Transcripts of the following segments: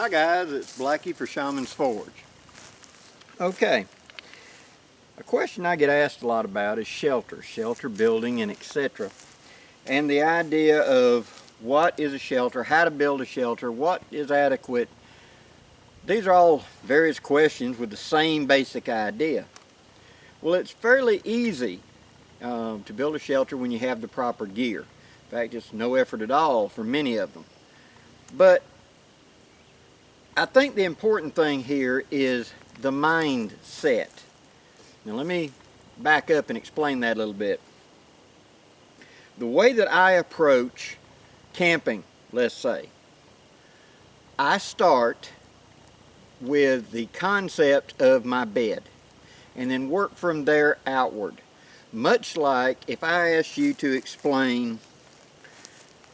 Hi guys, it's Blackie for Shaman's Forge. Okay, a question I get asked a lot about is shelter building and etc. And the idea of what is a shelter, how to build a shelter, what is adequate. These are all various questions with the same basic idea. Well, it's fairly easy to build a shelter when you have the proper gear. In fact, it's no effort at all for many of them. But I think the important thing here is the mindset. Now let me back up and explain that a little bit. The way that I approach camping, let's say, I start with the concept of my bed and then work from there outward. Much like if I asked you to explain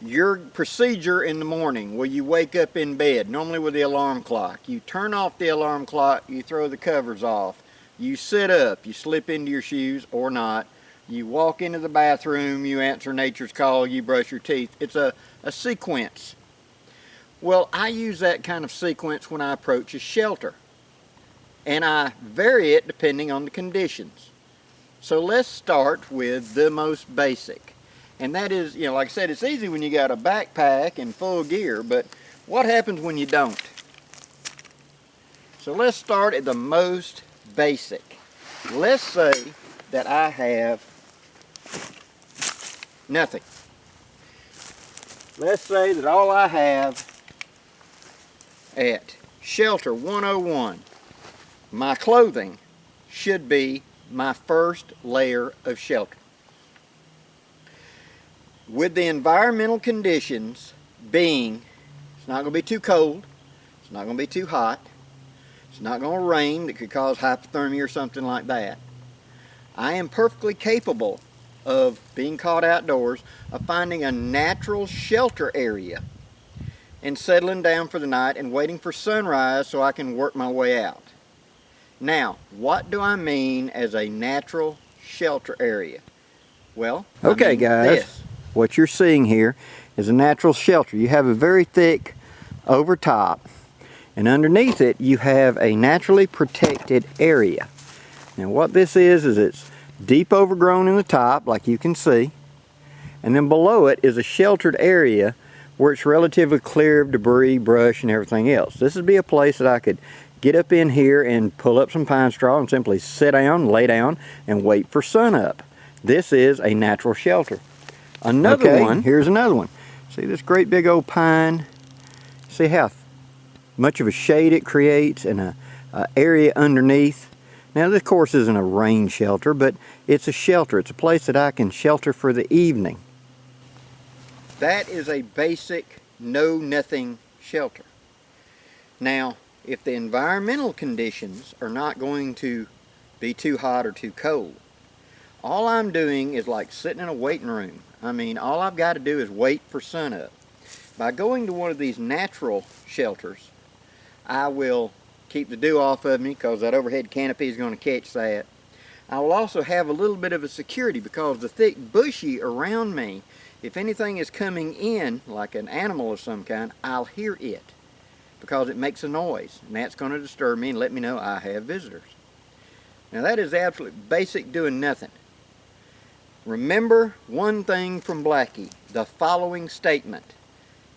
your procedure in the morning where you wake up in bed, normally with the alarm clock. You turn off the alarm clock, you throw the covers off, you sit up, you slip into your shoes or not, you walk into the bathroom, you answer nature's call, you brush your teeth. It's a sequence. Well, I use that kind of sequence when I approach a shelter, and I vary it depending on the conditions. So let's start with the most basic. And that is, like I said, it's easy when you got a backpack and full gear, but what happens when you don't? So let's start at the most basic. Let's say that I have nothing. Let's say that all I have at Shelter 101, my clothing should be my first layer of shelter. With the environmental conditions being, it's not going to be too cold, it's not going to be too hot, it's not going to rain that could cause hypothermia or something like that. I am perfectly capable of being caught outdoors, of finding a natural shelter area and settling down for the night and waiting for sunrise so I can work my way out. Now, what do I mean as a natural shelter area? Well, okay guys. What you're seeing here is a natural shelter. You have a very thick overtop, and underneath it you have a naturally protected area. Now what this is it's deep overgrown in the top, like you can see, and then below it is a sheltered area where it's relatively clear of debris, brush, and everything else. This would be a place that I could get up in here and pull up some pine straw and simply sit down, lay down, and wait for sunup. This is a natural shelter. Another one, here's another one. See this great big old pine? See how much of a shade it creates and a area underneath? Now this of course isn't a rain shelter, but it's a shelter. It's a place that I can shelter for the evening. That is a basic know-nothing shelter. Now, if the environmental conditions are not going to be too hot or too cold, all I'm doing is like sitting in a waiting room. I mean, all I've got to do is wait for sunup. By going to one of these natural shelters, I will keep the dew off of me because that overhead canopy is going to catch that. I will also have a little bit of a security because the thick bushy around me, if anything is coming in, like an animal of some kind, I'll hear it because it makes a noise, and that's going to disturb me and let me know I have visitors. Now that is absolute basic doing nothing. Remember one thing from Blackie, the following statement: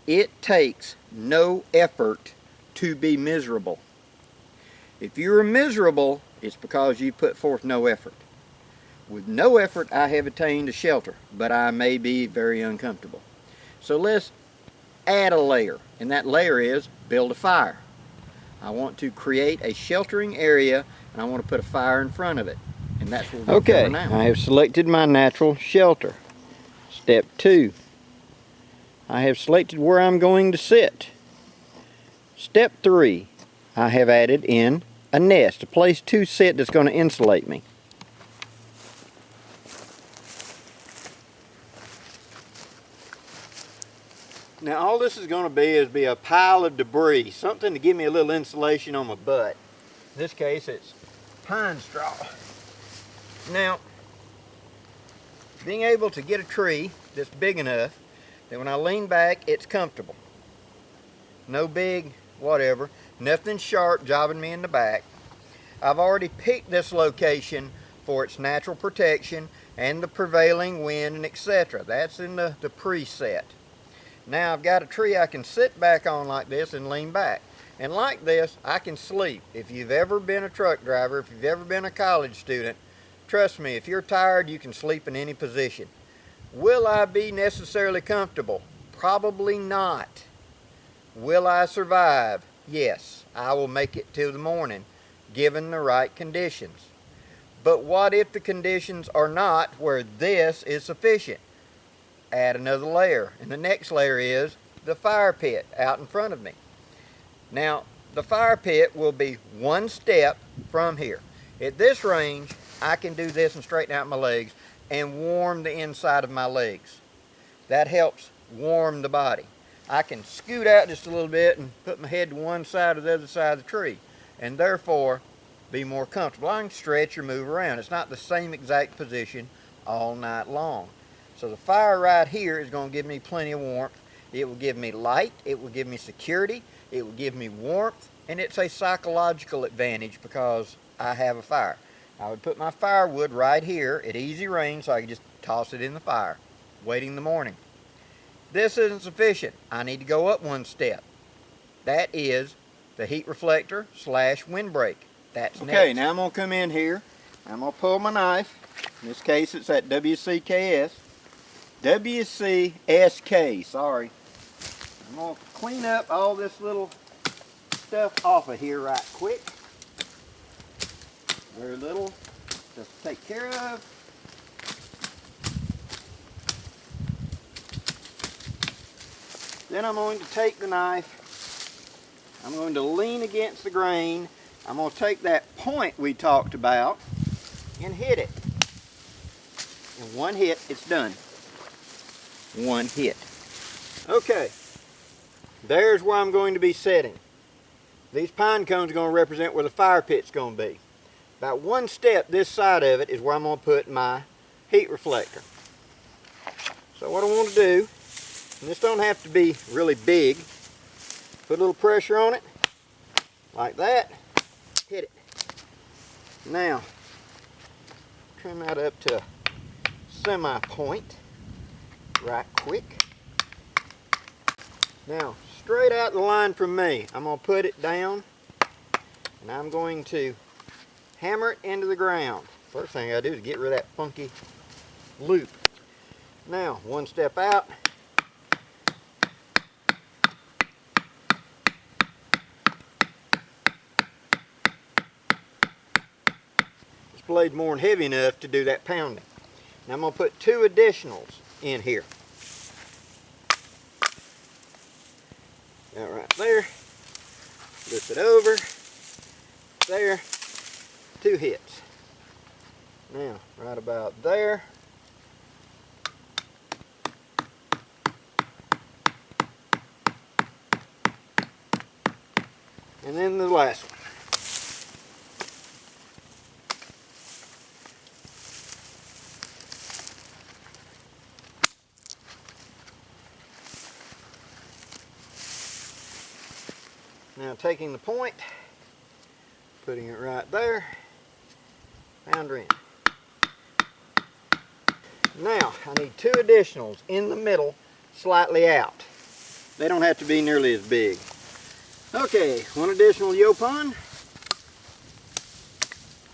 it takes no effort to be miserable. If you're miserable, it's because you put forth no effort. With no effort, I have attained a shelter, but I may be very uncomfortable. So let's add a layer, and that layer is build a fire. I want to create a sheltering area, and I want to put a fire in front of it. And that's what we're doing now. I have selected my natural shelter. Step 2. I have selected where I'm going to sit. Step 3. I have added in a nest, a place to sit that's going to insulate me. Now all this is going to be a pile of debris, something to give me a little insulation on my butt. In this case it's pine straw. Now, being able to get a tree that's big enough that when I lean back it's comfortable. No big whatever. Nothing sharp jabbing me in the back. I've already picked this location for its natural protection and the prevailing wind and etc. That's in the preset. Now I've got a tree I can sit back on like this and lean back. And like this, I can sleep. If you've ever been a truck driver, if you've ever been a college student, trust me, if you're tired, you can sleep in any position. Will I be necessarily comfortable? Probably not. Will I survive? Yes, I will make it till the morning, given the right conditions. But what if the conditions are not where this is sufficient? Add another layer, and the next layer is the fire pit out in front of me. Now, the fire pit will be one step from here. At this range, I can do this and straighten out my legs and warm the inside of my legs. That helps warm the body. I can scoot out just a little bit and put my head to one side or the other side of the tree, and therefore be more comfortable. I can stretch or move around. It's not the same exact position all night long. So the fire right here is going to give me plenty of warmth. It will give me light, it will give me security, it will give me warmth, and it's a psychological advantage because I have a fire. I would put my firewood right here at easy range so I can just toss it in the fire, waiting the morning. This isn't sufficient. I need to go up one step. That is the heat reflector /windbreak. That's next. Okay, now I'm going to come in here. I'm going to pull my knife. In this case, it's at WCKS. WCSK, sorry. I'm going to clean up all this little stuff off of here right quick. Very little, just to take care of. Then I'm going to take the knife, I'm going to lean against the grain, I'm going to take that point we talked about and hit it. In one hit, it's done. One hit. Okay, there's where I'm going to be setting. These pine cones are going to represent where the fire pit's going to be. About one step this side of it is where I'm going to put my heat reflector. So what I want to do, and this don't have to be really big, put a little pressure on it, like that, hit it. Now, trim that up to a semi-point, right quick. Now, straight out the line from me, I'm going to put it down, and I'm going to hammer it into the ground. First thing I do is get rid of that funky loop. Now, one step out. This blade's more than heavy enough to do that pounding. Now I'm going to put two additionals in here. That right there. Lift it over. There. Two hits. Now, right about there. And then the last one. Now taking the point, putting it right there, pounder in. Now I need two additionals in the middle, slightly out. They don't have to be nearly as big. Okay, one additional Yopon,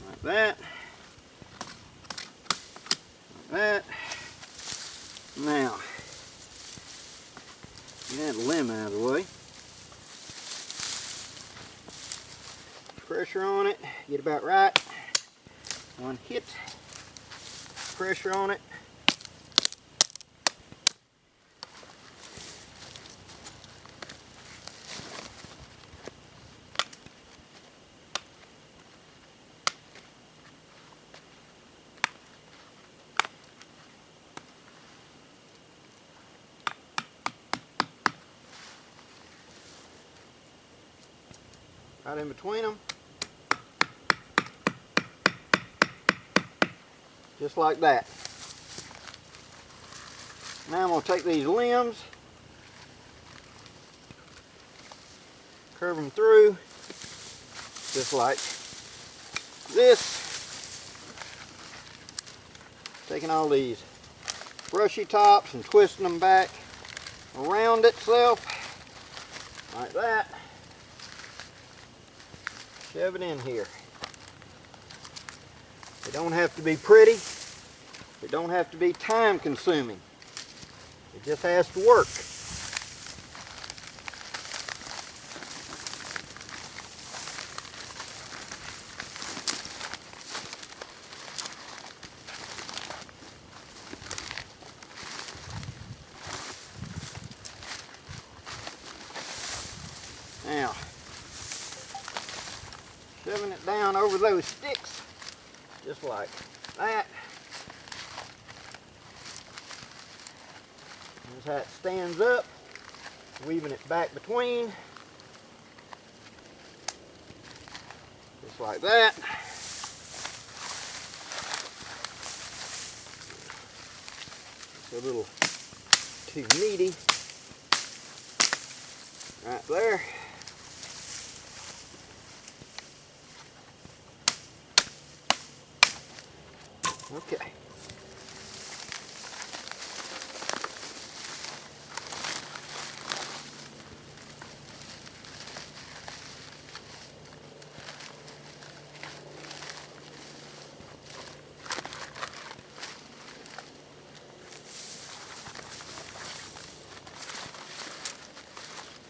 like that, like that. Now, get that limb out of the way. Pressure on it, get about right. One hit, pressure on it. Right in between them. Just like that. Now I'm going to take these limbs, curve them through, just like this. Taking all these brushy tops and twisting them back around itself, like that. Shove it in here. It don't have to be pretty. It don't have to be time consuming. It just has to work. Now, shoving it down over those sticks, just like that. Here's how it stands up, weaving it back between, just like that. It's a little too meaty right there. Okay.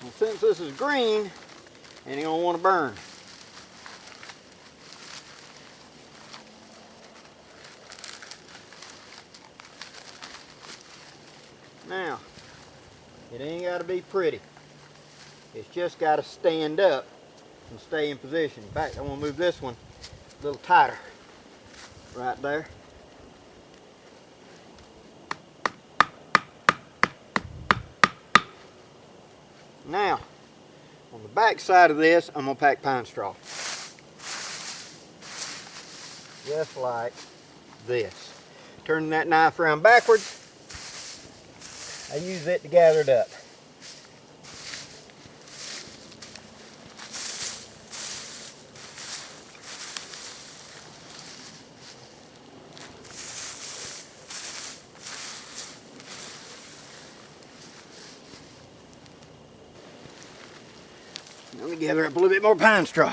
Well, since this is green, and you're gonna want to burn. Now, it ain't got to be pretty. It's just got to stand up and stay in position. In fact, I want to move this one a little tighter. Right there. Now, on the back side of this, I'm going to pack pine straw. Just like this. Turning that knife around backwards. I use it to gather it up. Let me gather up a little bit more pine straw.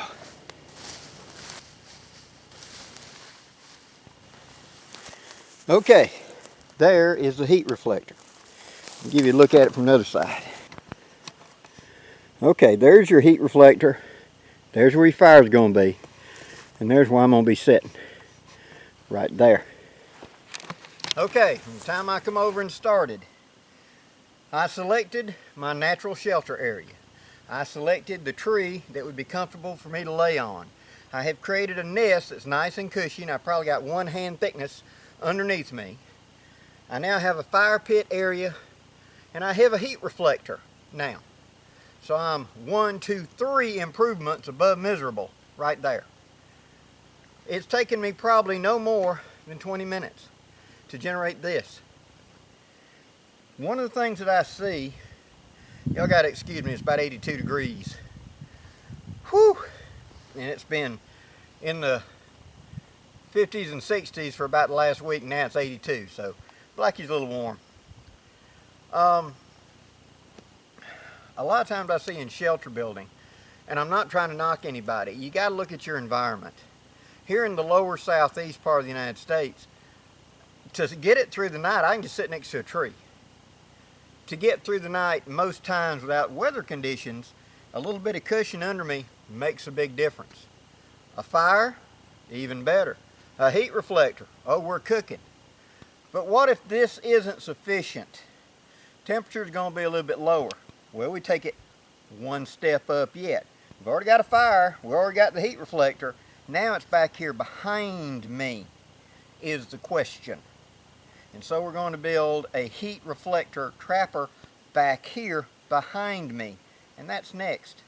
Okay, there is the heat reflector. I'll give you a look at it from the other side. Okay, there's your heat reflector. There's where your fire's going to be. And there's where I'm going to be sitting. Right there. Okay, from the time I come over and started, I selected my natural shelter area. I selected the tree that would be comfortable for me to lay on. I have created a nest that's nice and cushy, and I probably got 1 hand thickness underneath me. I now have a fire pit area, and I have a heat reflector now. So I'm 1, 2, 3 improvements above miserable right there. It's taken me probably no more than 20 minutes to generate this. One of the things that I see, y'all gotta excuse me, it's about 82 degrees. Whew! And it's been in the 50s and 60s for about the last week, and now it's 82, so Blackie's a little warm. A lot of times I see in shelter building, and I'm not trying to knock anybody, you got to look at your environment. Here in the lower southeast part of the United States, to get it through the night, I can just sit next to a tree. To get through the night, most times without weather conditions, a little bit of cushion under me makes a big difference. A fire, even better. A heat reflector, oh, we're cooking. But what if this isn't sufficient? Temperature's going to be a little bit lower. Well, we take it 1 step up yet. We've already got a fire, we've already got the heat reflector. Now it's back here behind me is the question. And so we're going to build a heat reflector trapper back here behind me. And that's next.